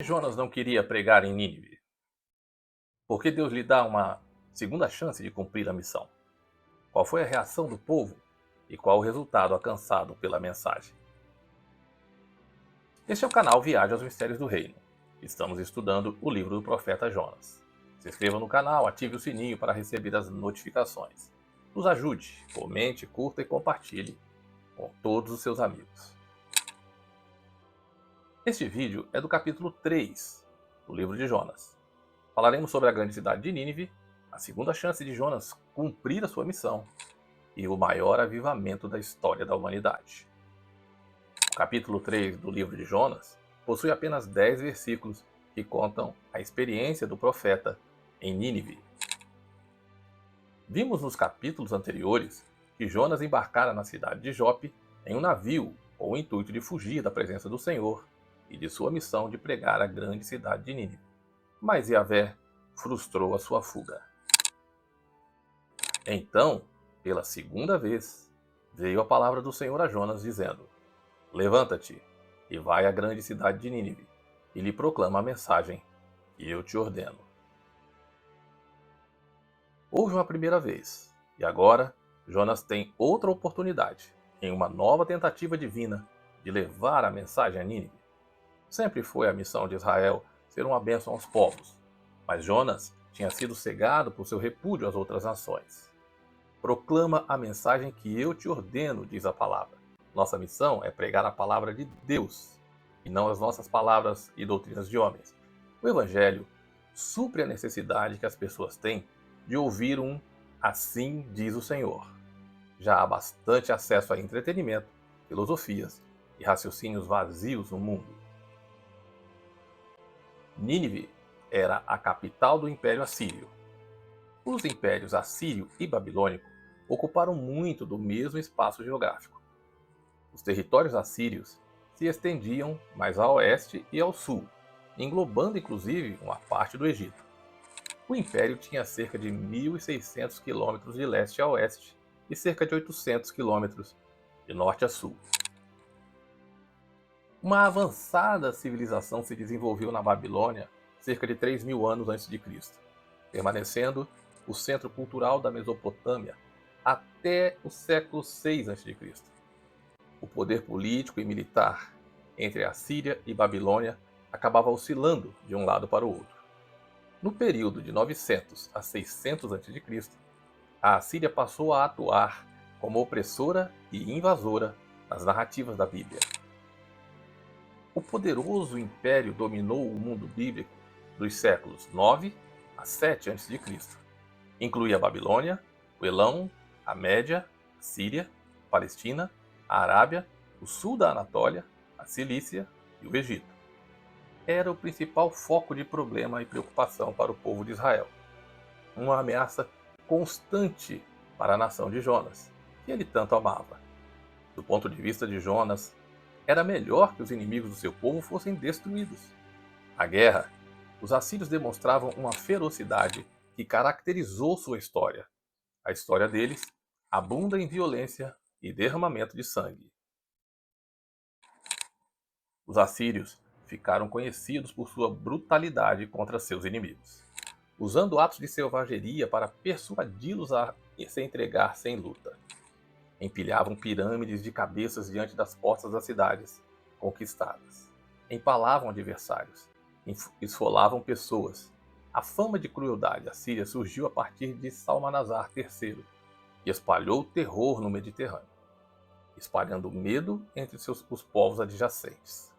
Jonas não queria pregar em Nínive? Por que Deus lhe dá uma segunda chance de cumprir a missão? Qual foi a reação do povo e qual o resultado alcançado pela mensagem? Este é o canal Viagem aos Mistérios do Reino. Estamos estudando o livro do profeta Jonas. Se inscreva no canal, ative o sininho para receber as notificações. Nos ajude, comente, curta e compartilhe com todos os seus amigos. Este vídeo é do capítulo 3 do livro de Jonas. Falaremos sobre a grande cidade de Nínive, a segunda chance de Jonas cumprir a sua missão e o maior avivamento da história da humanidade. O capítulo 3 do livro de Jonas possui apenas 10 versículos que contam a experiência do profeta em Nínive. Vimos nos capítulos anteriores que Jonas embarcara na cidade de Jope em um navio com o intuito de fugir da presença do Senhor e de sua missão de pregar a grande cidade de Nínive. Mas Yahvé frustrou a sua fuga. Então, pela segunda vez, veio a palavra do Senhor a Jonas, dizendo: Levanta-te e vai à grande cidade de Nínive, e lhe proclama a mensagem que eu te ordeno. Houve uma primeira vez, e agora Jonas tem outra oportunidade, em uma nova tentativa divina de levar a mensagem a Nínive. Sempre foi a missão de Israel ser uma bênção aos povos, mas Jonas tinha sido cegado por seu repúdio às outras nações. Proclama a mensagem que eu te ordeno, diz a palavra. Nossa missão é pregar a palavra de Deus, e não as nossas palavras e doutrinas de homens. O Evangelho supre a necessidade que as pessoas têm de ouvir um "assim diz o Senhor". Já há bastante acesso a entretenimento, filosofias e raciocínios vazios no mundo. Nínive era a capital do Império Assírio. Os impérios assírio e babilônico ocuparam muito do mesmo espaço geográfico. Os territórios assírios se estendiam mais a oeste e ao sul, englobando inclusive uma parte do Egito. O império tinha cerca de 1.600 quilômetros de leste a oeste e cerca de 800 quilômetros de norte a sul. Uma avançada civilização se desenvolveu na Babilônia cerca de 3.000 anos antes de Cristo, permanecendo o centro cultural da Mesopotâmia até o século VI a.C. O poder político e militar entre a Síria e Babilônia acabava oscilando de um lado para o outro. No período de 900 a 600 a.C., a Assíria passou a atuar como opressora e invasora nas narrativas da Bíblia. O poderoso império dominou o mundo bíblico dos séculos 9 a 7 a.C. Incluía a Babilônia, o Elão, a Média, a Síria, a Palestina, a Arábia, o sul da Anatólia, a Cilícia e o Egito. Era o principal foco de problema e preocupação para o povo de Israel. Uma ameaça constante para a nação de Jonas, que ele tanto amava. Do ponto de vista de Jonas, era melhor que os inimigos do seu povo fossem destruídos. Na guerra, os assírios demonstravam uma ferocidade que caracterizou sua história. A história deles abunda em violência e derramamento de sangue. Os assírios ficaram conhecidos por sua brutalidade contra seus inimigos, usando atos de selvageria para persuadi-los a se entregar sem luta. Empilhavam pirâmides de cabeças diante das portas das cidades conquistadas. Empalavam adversários. Esfolavam pessoas. A fama de crueldade assíria surgiu a partir de Salmanasar III e espalhou o terror no Mediterrâneo, espalhando medo entre os povos adjacentes.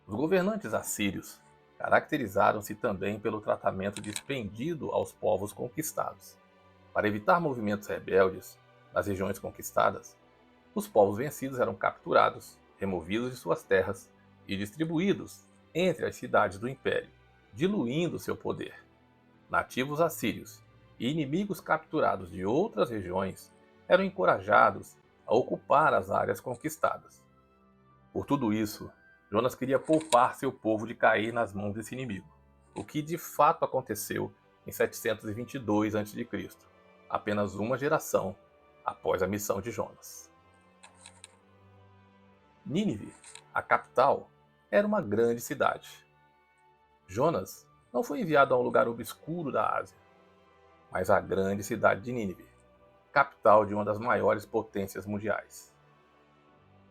Os governantes assírios caracterizaram-se também pelo tratamento despendido aos povos conquistados. Para evitar movimentos rebeldes nas regiões conquistadas, os povos vencidos eram capturados, removidos de suas terras e distribuídos entre as cidades do império, diluindo seu poder. Nativos assírios e inimigos capturados de outras regiões eram encorajados a ocupar as áreas conquistadas. Por tudo isso, Jonas queria poupar seu povo de cair nas mãos desse inimigo, o que de fato aconteceu em 722 a.C., apenas uma geração após a missão de Jonas. Nínive, a capital, era uma grande cidade. Jonas não foi enviado a um lugar obscuro da Ásia, mas à grande cidade de Nínive, capital de uma das maiores potências mundiais.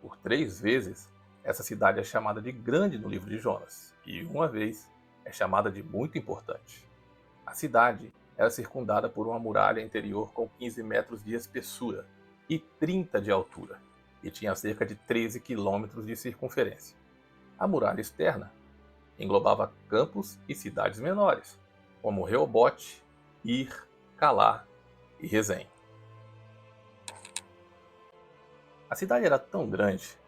Por 3 vezes, essa cidade é chamada de grande no livro de Jonas, e uma vez é chamada de muito importante. A cidade era circundada por uma muralha interior com 15 metros de espessura e 30 de altura, e tinha cerca de 13 quilômetros de circunferência. A muralha externa englobava campos e cidades menores, como Reobote, Ir, Calá e Rezém. A cidade era tão grande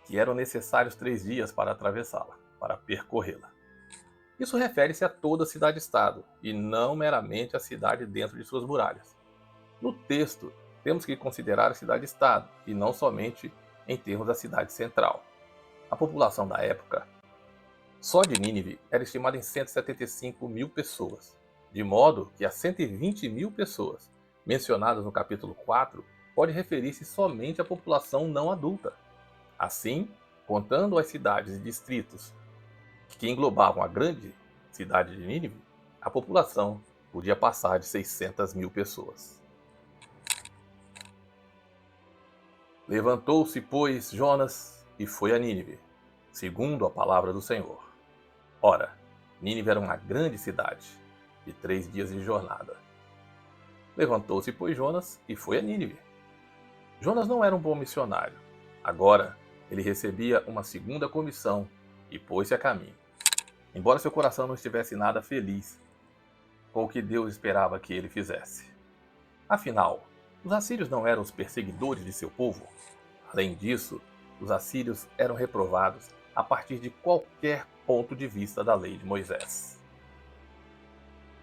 que eram necessários 3 dias para atravessá-la, para percorrê-la. Isso refere-se a toda a cidade-estado, e não meramente a cidade dentro de suas muralhas. No texto, temos que considerar a cidade-estado, e não somente em termos da cidade central. A população da época, só de Nínive, era estimada em 175 mil pessoas, de modo que as 120 mil pessoas mencionadas no capítulo 4 pode referir-se somente à população não adulta. Assim, contando as cidades e distritos que englobavam a grande cidade de Nínive, a população podia passar de 600 mil pessoas. Levantou-se, pois, Jonas e foi a Nínive, segundo a palavra do Senhor. Ora, Nínive era uma grande cidade, de 3 dias de jornada. Levantou-se, pois, Jonas e foi a Nínive. Jonas não era um bom missionário. Agora, ele recebia uma segunda comissão e pôs-se a caminho. Embora seu coração não estivesse nada feliz com o que Deus esperava que ele fizesse. Afinal, os assírios não eram os perseguidores de seu povo? Além disso, os assírios eram reprovados a partir de qualquer ponto de vista da lei de Moisés.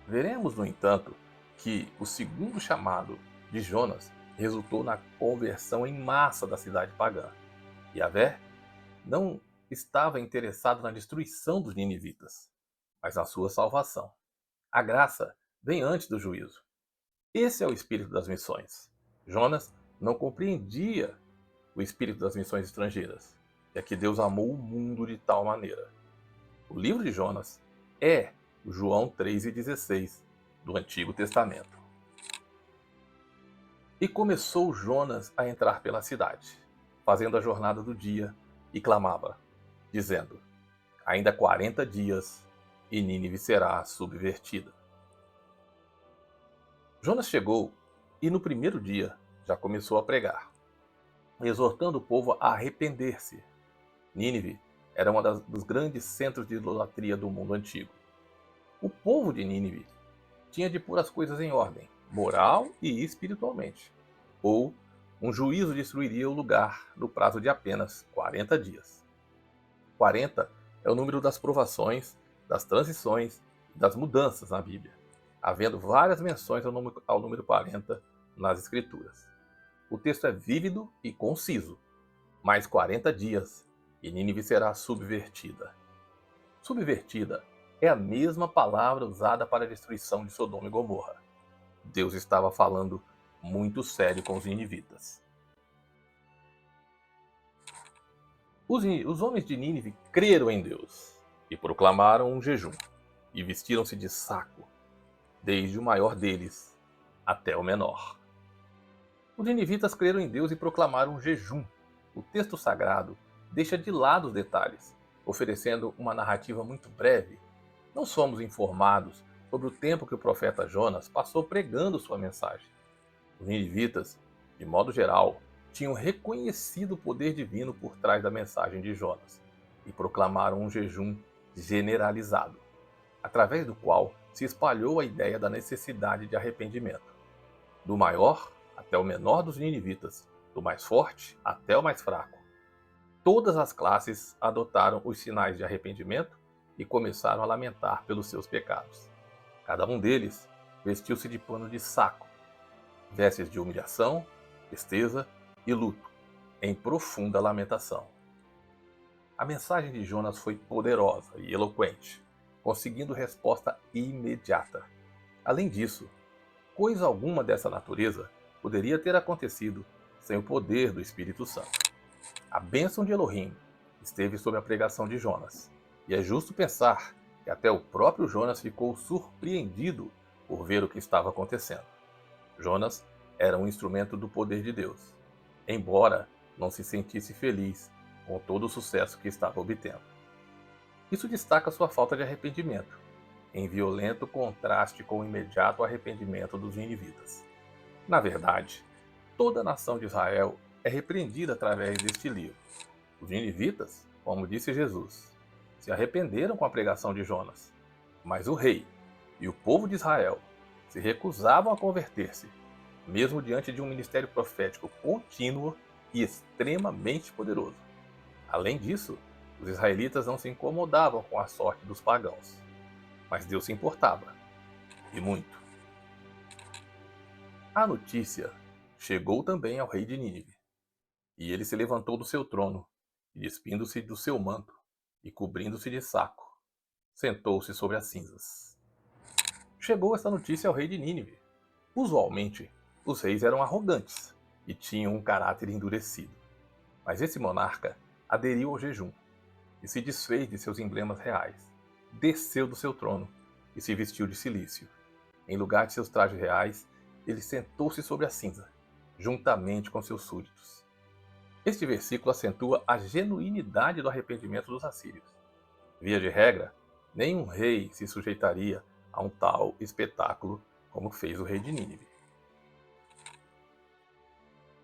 Veremos, no entanto, que o segundo chamado de Jonas resultou na conversão em massa da cidade pagã. Yahvé não estava interessado na destruição dos ninivitas, mas na sua salvação. A graça vem antes do juízo. Esse é o espírito das missões. Jonas não compreendia o espírito das missões estrangeiras, é que Deus amou o mundo de tal maneira. O livro de Jonas é o João 3,16 do Antigo Testamento. E começou Jonas a entrar pela cidade, fazendo a jornada do dia, e clamava, dizendo: ainda 40 dias e Nínive será subvertida. Jonas chegou e no primeiro dia já começou a pregar, exortando o povo a arrepender-se. Nínive era um dos grandes centros de idolatria do mundo antigo. O povo de Nínive tinha de pôr as coisas em ordem, moral e espiritualmente, ou um juízo destruiria o lugar no prazo de apenas 40 dias. 40 é o número das provações, das transições e das mudanças na Bíblia, havendo várias menções ao número 40 nas Escrituras. O texto é vívido e conciso. Mais 40 dias e Nínive será subvertida. Subvertida é a mesma palavra usada para a destruição de Sodoma e Gomorra. Deus estava falando muito sério com os ninivitas. Os homens de Nínive creram em Deus e proclamaram um jejum, e vestiram-se de saco, desde o maior deles até o menor. Os ninivitas creram em Deus e proclamaram um jejum. O texto sagrado deixa de lado os detalhes, oferecendo uma narrativa muito breve. Não somos informados sobre o tempo que o profeta Jonas passou pregando sua mensagem. Os ninivitas, de modo geral, tinham reconhecido o poder divino por trás da mensagem de Jonas e proclamaram um jejum generalizado, através do qual se espalhou a ideia da necessidade de arrependimento. Do maior até o menor dos ninivitas, do mais forte até o mais fraco. Todas as classes adotaram os sinais de arrependimento e começaram a lamentar pelos seus pecados. Cada um deles vestiu-se de pano de saco, vestes de humilhação, tristeza e luto, em profunda lamentação. A mensagem de Jonas foi poderosa e eloquente, conseguindo resposta imediata. Além disso, coisa alguma dessa natureza poderia ter acontecido sem o poder do Espírito Santo. A bênção de Elohim esteve sob a pregação de Jonas. E é justo pensar que até o próprio Jonas ficou surpreendido por ver o que estava acontecendo. Jonas era um instrumento do poder de Deus, embora não se sentisse feliz com todo o sucesso que estava obtendo. Isso destaca sua falta de arrependimento, em violento contraste com o imediato arrependimento dos ninivitas. Na verdade, toda a nação de Israel é repreendida através deste livro. Os ninivitas, como disse Jesus, se arrependeram com a pregação de Jonas, mas o rei e o povo de Israel se recusavam a converter-se, mesmo diante de um ministério profético contínuo e extremamente poderoso. Além disso, os israelitas não se incomodavam com a sorte dos pagãos, mas Deus se importava, e muito. A notícia chegou também ao rei de Nínive, e ele se levantou do seu trono, e despindo-se do seu manto, e cobrindo-se de saco, sentou-se sobre as cinzas. Chegou esta notícia ao rei de Nínive. Usualmente, os reis eram arrogantes e tinham um caráter endurecido. Mas esse monarca aderiu ao jejum e se desfez de seus emblemas reais, desceu do seu trono e se vestiu de cilício. Em lugar de seus trajes reais, ele sentou-se sobre a cinza, juntamente com seus súditos. Este versículo acentua a genuinidade do arrependimento dos assírios. Via de regra, nenhum rei se sujeitaria a um tal espetáculo como fez o rei de Nínive.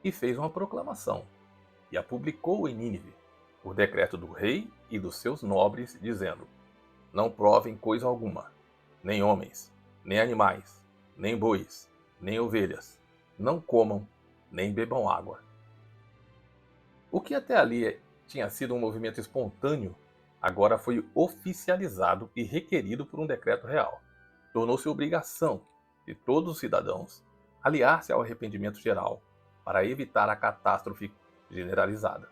E fez uma proclamação, e a publicou em Nínive, por decreto do rei e dos seus nobres, dizendo: não provem coisa alguma, nem homens, nem animais, nem bois, nem ovelhas, não comam, nem bebam água. O que até ali tinha sido um movimento espontâneo, agora foi oficializado e requerido por um decreto real. Tornou-se obrigação de todos os cidadãos aliar-se ao arrependimento geral para evitar a catástrofe generalizada.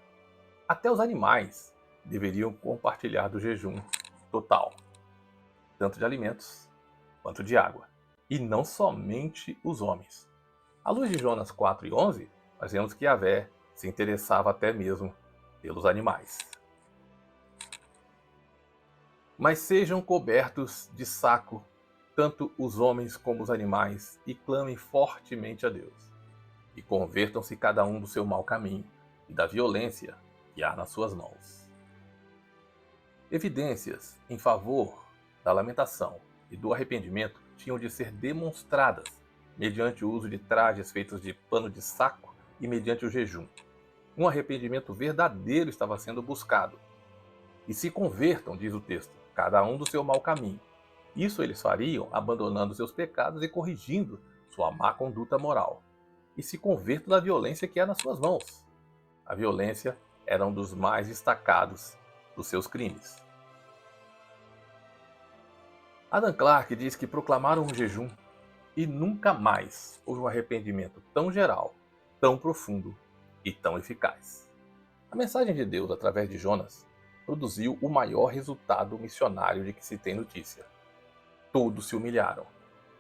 Até os animais deveriam compartilhar do jejum total, tanto de alimentos quanto de água, e não somente os homens. À luz de Jonas 4:11, nós vemos que Yahvé se interessava até mesmo pelos animais. Mas sejam cobertos de saco tanto os homens como os animais, e clamem fortemente a Deus, e convertam-se cada um do seu mau caminho e da violência que há nas suas mãos. Evidências em favor da lamentação e do arrependimento tinham de ser demonstradas mediante o uso de trajes feitos de pano de saco e mediante o jejum. Um arrependimento verdadeiro estava sendo buscado. E se convertam, diz o texto, cada um do seu mau caminho. Isso eles fariam abandonando seus pecados e corrigindo sua má conduta moral. E se convertam da violência que há nas suas mãos. A violência era um dos mais destacados dos seus crimes. Adam Clarke diz que proclamaram um jejum e nunca mais houve um arrependimento tão geral, tão profundo e tão eficaz. A mensagem de Deus através de Jonas produziu o maior resultado missionário de que se tem notícia. Todos se humilharam.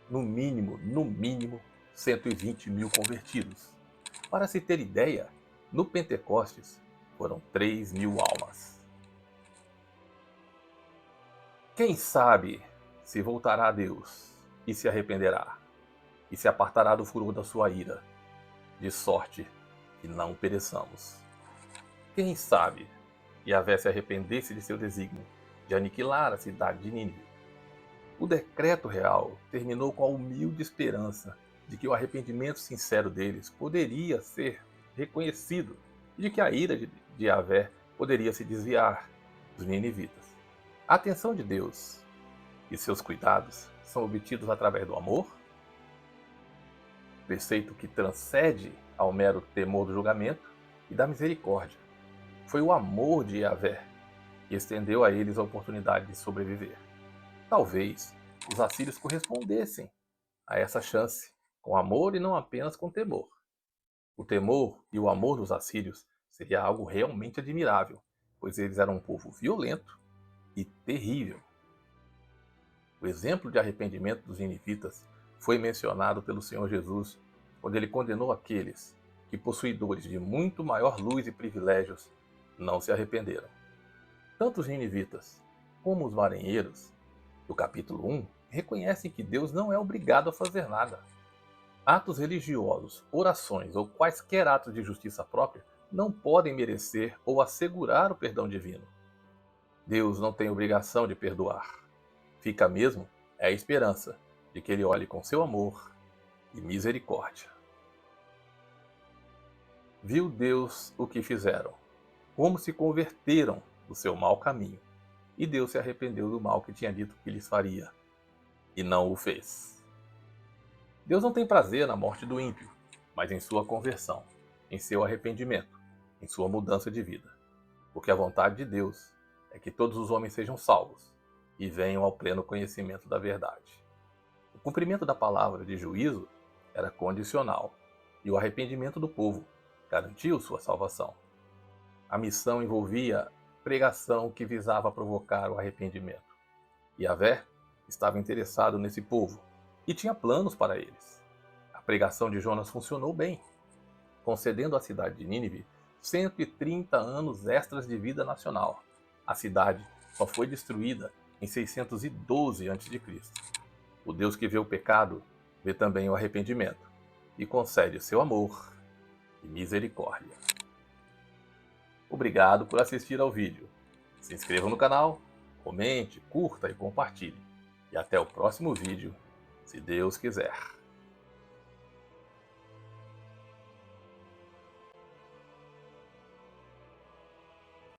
No mínimo, 120 mil convertidos. Para se ter ideia, no Pentecostes foram 3.000 almas. Quem sabe se voltará a Deus e se arrependerá, e se apartará do furor da sua ira, de sorte que não pereçamos. Quem sabe Yahvé se arrependesse de seu desígnio de aniquilar a cidade de Nínive. O decreto real terminou com a humilde esperança de que o arrependimento sincero deles poderia ser reconhecido e de que a ira de Yahvé poderia se desviar dos ninivitas. A atenção de Deus e seus cuidados são obtidos através do amor, preceito que transcende ao mero temor do julgamento, e da misericórdia. Foi o amor de Yahvé que estendeu a eles a oportunidade de sobreviver. Talvez os assírios correspondessem a essa chance com amor e não apenas com temor. O temor e o amor dos assírios seria algo realmente admirável, pois eles eram um povo violento e terrível. O exemplo de arrependimento dos ninivitas foi mencionado pelo Senhor Jesus quando ele condenou aqueles que, possuidores de muito maior luz e privilégios, não se arrependeram. Tanto os ninivitas como os marinheiros do capítulo 1 reconhecem que Deus não é obrigado a fazer nada. Atos religiosos, orações ou quaisquer atos de justiça própria não podem merecer ou assegurar o perdão divino. Deus não tem obrigação de perdoar. Fica mesmo a esperança de que Ele olhe com seu amor e misericórdia. Viu Deus o que fizeram, como se converteram do seu mau caminho, e Deus se arrependeu do mal que tinha dito que lhes faria, e não o fez. Deus não tem prazer na morte do ímpio, mas em sua conversão, em seu arrependimento, em sua mudança de vida. Porque a vontade de Deus é que todos os homens sejam salvos e venham ao pleno conhecimento da verdade. O cumprimento da palavra de juízo era condicional, e o arrependimento do povo garantiu sua salvação. A missão envolvia pregação que visava provocar o arrependimento. Yahvé estava interessado nesse povo e tinha planos para eles. A pregação de Jonas funcionou bem, concedendo à cidade de Nínive 130 anos extras de vida nacional. A cidade só foi destruída em 612 a.C. O Deus que vê o pecado vê também o arrependimento e concede seu amor e misericórdia. Obrigado por assistir ao vídeo. Se inscreva no canal, comente, curta e compartilhe. E até o próximo vídeo, se Deus quiser.